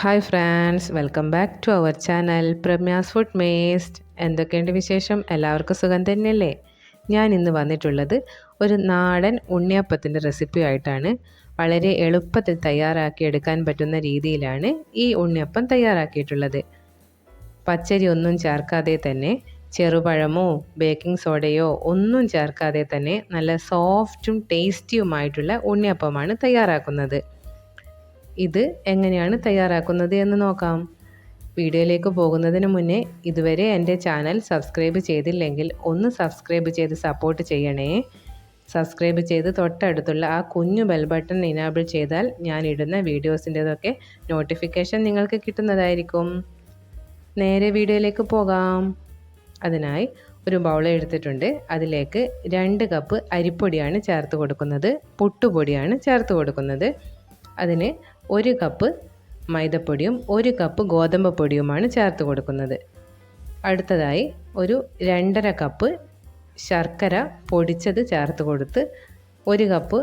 Hi friends, welcome back to our channel പ്രമ്യാസ് food മേസ്റ്റ്. എന്തൊക്കെയുണ്ട് വിശേഷം? എല്ലാവർക്കും സുഖം തന്നെയല്ലേ? ഞാൻ ഇന്ന് വന്നിട്ടുള്ളത് ഒരു നാടൻ ഉണ്ണിയപ്പത്തിൻ്റെ റെസിപ്പി ആയിട്ടാണ്. വളരെ എളുപ്പത്തിൽ തയ്യാറാക്കിയെടുക്കാൻ പറ്റുന്ന രീതിയിലാണ് ഈ ഉണ്ണിയപ്പം തയ്യാറാക്കിയിട്ടുള്ളത്. പച്ചരി ഒന്നും ചേർക്കാതെ തന്നെ, ചെറുപഴമോ ബേക്കിംഗ് സോഡയോ ഒന്നും ചേർക്കാതെ തന്നെ നല്ല സോഫ്റ്റും ടേസ്റ്റിയുമായിട്ടുള്ള ഉണ്ണിയപ്പമാണ് തയ്യാറാക്കുന്നത്. ഇത് എങ്ങനെയാണ് തയ്യാറാക്കുന്നത് എന്ന് നോക്കാം. വീഡിയോയിലേക്ക് പോകുന്നതിന് മുന്നേ ഇതുവരെ എൻ്റെ ചാനൽ സബ്സ്ക്രൈബ് ചെയ്തില്ലെങ്കിൽ ഒന്ന് സബ്സ്ക്രൈബ് ചെയ്ത് സപ്പോർട്ട് ചെയ്യണേ. സബ്സ്ക്രൈബ് ചെയ്ത് തൊട്ടടുത്തുള്ള ആ കുഞ്ഞു ബെൽ ബട്ടൺ ഇനാബിൾ ചെയ്താൽ ഞാൻ ഇടുന്ന വീഡിയോസിൻ്റെതൊക്കെ നോട്ടിഫിക്കേഷൻ നിങ്ങൾക്ക് കിട്ടുന്നതായിരിക്കും. നേരെ വീഡിയോയിലേക്ക് പോകാം. അതിനായി ഒരു ബൗൾ എടുത്തിട്ടുണ്ട്. അതിലേക്ക് 2 കപ്പ് അരിപ്പൊടിയാണ് ചേർത്ത് കൊടുക്കുന്നത്. പുട്ടുപൊടിയാണ് ചേർത്ത് കൊടുക്കുന്നത്. അതിന് 1 കപ്പ് മൈദപ്പൊടിയും 1 കപ്പ് ഗോതമ്പ് പൊടിയുമാണ് ചേർത്ത് കൊടുക്കുന്നത്. അടുത്തതായി ഒരു 2.5 കപ്പ് ശർക്കര പൊടിച്ചത് ചേർത്ത് കൊടുത്ത് 1 കപ്പ്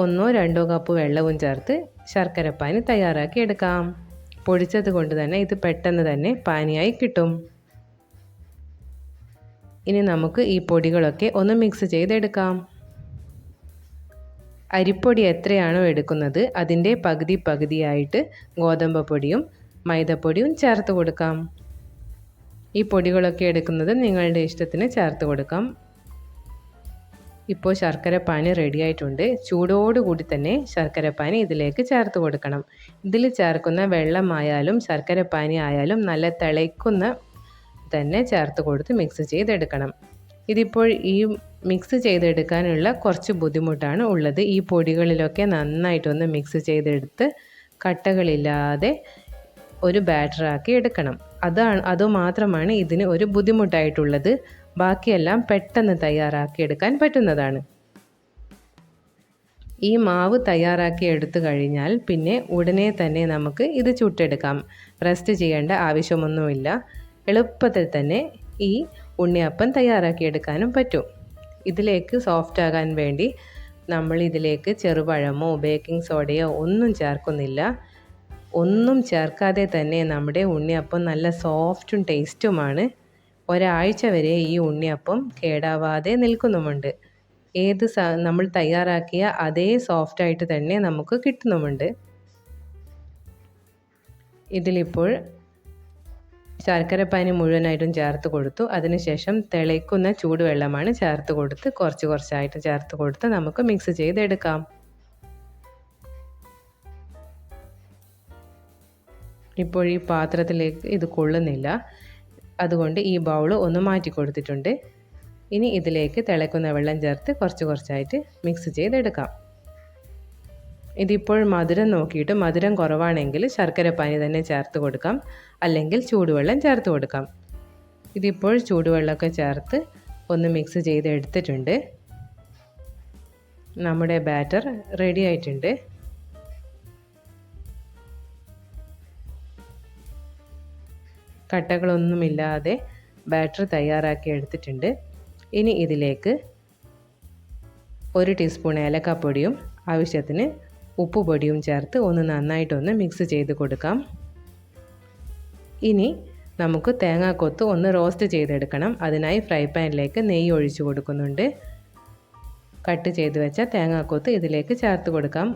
1-2 കപ്പ് വെള്ളവും ചേർത്ത് ശർക്കരപ്പാനി തയ്യാറാക്കി എടുക്കാം. പൊടിച്ചത് കൊണ്ട് തന്നെ ഇത് പെട്ടെന്ന് തന്നെ പാനിയായി കിട്ടും. ഇനി നമുക്ക് ഈ പൊടികളൊക്കെ ഒന്ന് മിക്സ് ചെയ്തെടുക്കാം. അരിപ്പൊടി എത്രയാണോ എടുക്കുന്നത് അതിൻ്റെ പകുതിയായിട്ട് ഗോതമ്പ് പൊടിയും മൈദപ്പൊടിയും ചേർത്ത് കൊടുക്കാം. ഈ പൊടികളൊക്കെ എടുക്കുന്നത് നിങ്ങളുടെ ഇഷ്ടത്തിന് ചേർത്ത് കൊടുക്കാം. ഇപ്പോൾ ശർക്കരപ്പാനി റെഡി ആയിട്ടുണ്ട്. ചൂടോടുകൂടി തന്നെ ശർക്കരപ്പാനി ഇതിലേക്ക് ചേർത്ത് കൊടുക്കണം. ഇതിൽ ചേർക്കുന്ന വെള്ളമായാലും ശർക്കരപ്പാനി ആയാലും നല്ല തിളയ്ക്കുന്ന തന്നെ ചേർത്ത് കൊടുത്ത് മിക്സ് ചെയ്തെടുക്കണം. ഇതിപ്പോൾ ഈ മിക്സ് ചെയ്തെടുക്കാനുള്ള കുറച്ച് ബുദ്ധിമുട്ടാണ് ഉള്ളത്. ഈ പൊടികളിലൊക്കെ നന്നായിട്ടൊന്ന് മിക്സ് ചെയ്തെടുത്ത് കട്ടകളില്ലാതെ ഒരു ബാറ്ററാക്കി എടുക്കണം. അതുമാത്രമാണ് ഇതിന് ഒരു ബുദ്ധിമുട്ടായിട്ടുള്ളത്. ബാക്കിയെല്ലാം പെട്ടെന്ന് തയ്യാറാക്കി എടുക്കാൻ പറ്റുന്നതാണ്. ഈ മാവ് തയ്യാറാക്കി എടുത്തു കഴിഞ്ഞാൽ പിന്നെ ഉടനെ തന്നെ നമുക്ക് ഇത് ചുട്ടെടുക്കാം. റെസ്റ്റ് ചെയ്യേണ്ട ആവശ്യമൊന്നുമില്ല. എളുപ്പത്തിൽ തന്നെ ഈ ഉണ്ണിയപ്പം തയ്യാറാക്കിയെടുക്കാനും പറ്റും. ഇതിലേക്ക് സോഫ്റ്റ് ആകാൻ വേണ്ടി നമ്മൾ ഇതിലേക്ക് ചെറുപഴമോ ബേക്കിംഗ് സോഡയോ ഒന്നും ചേർക്കുന്നില്ല. ഒന്നും ചേർക്കാതെ തന്നെ നമ്മുടെ ഉണ്ണിയപ്പം നല്ല സോഫ്റ്റും ടേസ്റ്റുമാണ്. ഒരാഴ്ച വരെ ഈ ഉണ്ണിയപ്പം കേടാവാതെ നിൽക്കുന്നുമുണ്ട്. നമ്മൾ തയ്യാറാക്കിയ അതേ സോഫ്റ്റായിട്ട് തന്നെ നമുക്ക് കിട്ടുന്നുമുണ്ട്. ഇതിലിപ്പോൾ ശർക്കരപ്പാനി മുഴുവനായിട്ടും ചേർത്ത് കൊടുത്തു. അതിനുശേഷം തിളയ്ക്കുന്ന ചൂടുവെള്ളമാണ് ചേർത്ത് കൊടുത്ത് കുറച്ചായിട്ട് ചേർത്ത് കൊടുത്ത് നമുക്ക് മിക്സ് ചെയ്തെടുക്കാം. ഇപ്പോൾ ഈ പാത്രത്തിലേക്ക് ഇത് കൊള്ളുന്നില്ല. അതുകൊണ്ട് ഈ ബൗൾ ഒന്ന് മാറ്റി കൊടുത്തിട്ടുണ്ട്. ഇനി ഇതിലേക്ക് തിളയ്ക്കുന്ന വെള്ളം ചേർത്ത് കുറച്ചായിട്ട് മിക്സ് ചെയ്തെടുക്കാം. ഇതിപ്പോൾ മധുരം നോക്കിയിട്ട് മധുരം കുറവാണെങ്കിൽ ശർക്കരപ്പാനി തന്നെ ചേർത്ത് കൊടുക്കാം, അല്ലെങ്കിൽ ചൂടുവെള്ളം ചേർത്ത് കൊടുക്കാം. ഇതിപ്പോൾ ചൂടുവെള്ളമൊക്കെ ചേർത്ത് ഒന്ന് മിക്സ് ചെയ്ത് എടുത്തിട്ടുണ്ട്. നമ്മുടെ ബാറ്റർ റെഡി ആയിട്ടുണ്ട്. കട്ടകളൊന്നുമില്ലാതെ ബാറ്റർ തയ്യാറാക്കി എടുത്തിട്ടുണ്ട്. ഇനി ഇതിലേക്ക് 1 ടീസ്പൂൺ ഏലക്കാപ്പൊടിയും ആവശ്യത്തിന് ഉപ്പുപൊടിയും ചേർത്ത് ഒന്ന് നന്നായിട്ടൊന്ന് മിക്സ് ചെയ്ത് കൊടുക്കാം. ഇനി നമുക്ക് തേങ്ങാക്കൊത്ത് ഒന്ന് റോസ്റ്റ് ചെയ്തെടുക്കണം. അതിനായി ഫ്രൈ പാനിലേക്ക് നെയ്യ് ഒഴിച്ചു കൊടുക്കുന്നുണ്ട്. കട്ട് ചെയ്ത് വെച്ച തേങ്ങാക്കൊത്ത് ഇതിലേക്ക് ചേർത്ത് കൊടുക്കാം.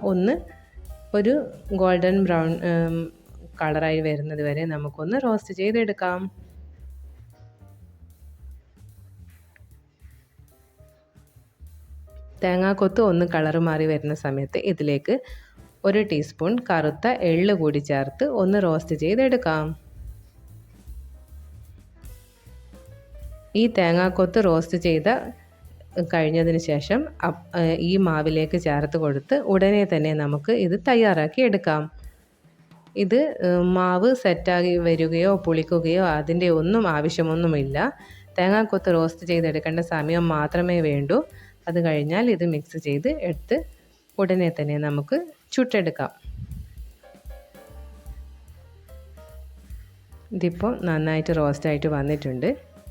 ഒരു ഗോൾഡൻ ബ്രൗൺ കളറായി വരുന്നത് വരെ നമുക്കൊന്ന് റോസ്റ്റ് ചെയ്തെടുക്കാം. തേങ്ങാക്കൊത്ത് ഒന്ന് കളറ് മാറി വരുന്ന സമയത്ത് ഇതിലേക്ക് 1 ടീസ്പൂൺ കറുത്ത എള്ള് കൂടി ചേർത്ത് ഒന്ന് റോസ്റ്റ് ചെയ്തെടുക്കാം. ഈ തേങ്ങാക്കൊത്ത് റോസ്റ്റ് കഴിഞ്ഞതിന് ശേഷം ഈ മാവിലേക്ക് ചേർത്ത് കൊടുത്ത് ഉടനെ തന്നെ നമുക്ക് ഇത് തയ്യാറാക്കി എടുക്കാം. ഇത് മാവ് സെറ്റാക്കി വരികയോ പുളിക്കുകയോ അതിൻ്റെ ഒന്നും ആവശ്യമൊന്നുമില്ല. തേങ്ങാക്കൊത്ത് റോസ്റ്റ് ചെയ്തെടുക്കേണ്ട സമയം മാത്രമേ വേണ്ടൂ. അത് കഴിഞ്ഞാൽ ഇത് മിക്സ് ചെയ്ത് എടുത്ത് ഉടനെ തന്നെ നമുക്ക് ചുട്ടെടുക്കാം. ഇതിപ്പോൾ നന്നായിട്ട് റോസ്റ്റായിട്ട് വന്നിട്ടുണ്ട്.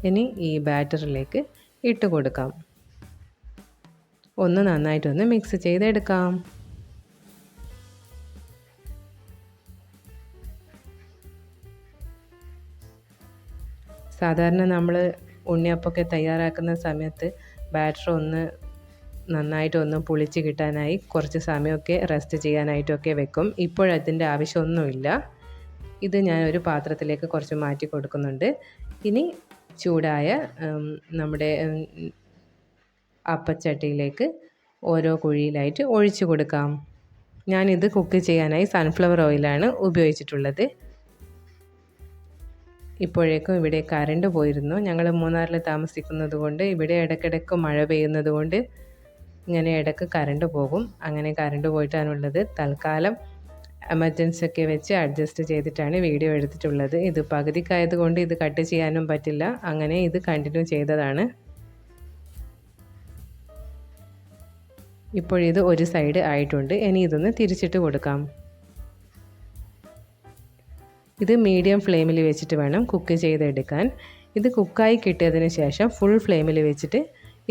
ഇനി ഈ ബാറ്ററിലേക്ക് ഇട്ട് കൊടുക്കാം. ഒന്ന് നന്നായിട്ടൊന്ന് മിക്സ് ചെയ്തെടുക്കാം. സാധാരണ നമ്മൾ ഉണ്ണിയപ്പമൊക്കെ തയ്യാറാക്കുന്ന സമയത്ത് ബാറ്റർ ഒന്ന് നന്നായിട്ടൊന്ന് പുളിച്ച് കിട്ടാനായി കുറച്ച് സമയമൊക്കെ റെസ്റ്റ് ചെയ്യാനായിട്ടൊക്കെ വെക്കും. ഇപ്പോഴതിൻ്റെ ആവശ്യമൊന്നുമില്ല. ഇത് ഞാൻ ഒരു പാത്രത്തിലേക്ക് കുറച്ച് മാറ്റി കൊടുക്കുന്നുണ്ട്. ഇനി ചൂടായ നമ്മുടെ അപ്പച്ചട്ടിയിലേക്ക് ഓരോ കുഴിയിലായിട്ട് ഒഴിച്ചു കൊടുക്കാം. ഞാനിത് കുക്ക് ചെയ്യാനായി സൺഫ്ലവർ ഓയിലാണ് ഉപയോഗിച്ചിട്ടുള്ളത്. ഇപ്പോഴേക്കും ഇവിടെ കറണ്ട് പോയിരുന്നു. ഞങ്ങൾ മൂന്നാറിൽ താമസിക്കുന്നത് കൊണ്ട് ഇവിടെ ഇടയ്ക്കിടയ്ക്ക് മഴ പെയ്യുന്നത് കൊണ്ട് ഇങ്ങനെ ഇടയ്ക്ക് കറണ്ട് പോകും. അങ്ങനെ കറണ്ട് പോയിട്ടാണുള്ളത്. തൽക്കാലം എമർജൻസി ഒക്കെ വെച്ച് അഡ്ജസ്റ്റ് ചെയ്തിട്ടാണ് വീഡിയോ എടുത്തിട്ടുള്ളത്. ഇത് പകുതിക്കായതുകൊണ്ട് ഇത് കട്ട് ചെയ്യാനും പറ്റില്ല. അങ്ങനെ ഇത് കണ്ടിന്യൂ ചെയ്തതാണ്. ഇപ്പോഴിത് ഒരു സൈഡ് ആയിട്ടുണ്ട്. ഇനി ഇതൊന്ന് തിരിച്ചിട്ട് കൊടുക്കാം. ഇത് മീഡിയം ഫ്ലെയിമിൽ വെച്ചിട്ട് വേണം കുക്ക് ചെയ്തെടുക്കാൻ. ഇത് കുക്കായി കിട്ടിയതിന് ശേഷം ഫുൾ ഫ്ലെയിമിൽ വെച്ചിട്ട്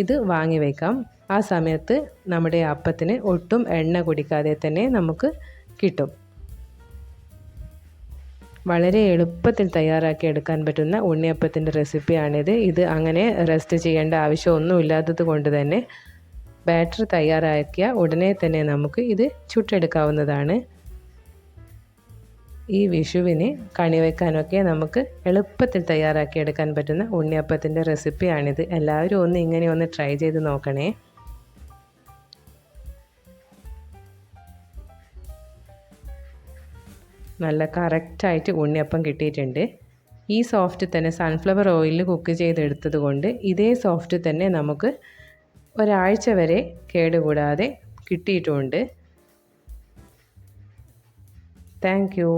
ഇത് വാങ്ങി വയ്ക്കാം. ആ സമയത്ത് നമ്മുടെ അപ്പത്തിന് ഒട്ടും എണ്ണ കുടിക്കാതെ തന്നെ നമുക്ക് കിട്ടും. വളരെ എളുപ്പത്തിൽ തയ്യാറാക്കി എടുക്കാൻ പറ്റുന്ന ഉണ്ണിയപ്പത്തിൻ്റെ റെസിപ്പിയാണിത്. ഇത് അങ്ങനെ റെസ്റ്റ് ചെയ്യേണ്ട ആവശ്യമൊന്നുമില്ലാത്തത് കൊണ്ട് തന്നെ ബാറ്റർ തയ്യാറാക്കിയ ഉടനെ തന്നെ നമുക്ക് ഇത് ചുട്ടെടുക്കാവുന്നതാണ്. ഈ വിഷുവിന് കണിവെക്കാനൊക്കെ നമുക്ക് എളുപ്പത്തിൽ തയ്യാറാക്കി എടുക്കാൻ പറ്റുന്ന ഉണ്ണിയപ്പത്തിൻ്റെ റെസിപ്പിയാണിത്. എല്ലാവരും ഇങ്ങനെ ഒന്ന് ട്രൈ ചെയ്ത് നോക്കണേ. നല്ല കറക്റ്റായിട്ട് ഉണ്ണിയപ്പം കിട്ടിയിട്ടുണ്ട്. ഈ സോഫ്റ്റ് തന്നെ സൺഫ്ലവർ ഓയിലിൽ കുക്ക് ചെയ്തെടുത്തത് കൊണ്ട് ഇതേ സോഫ്റ്റ് തന്നെ നമുക്ക് ഒരാഴ്ച വരെ കേടുകൂടാതെ കിട്ടിയിട്ടുമുണ്ട്. Thank you.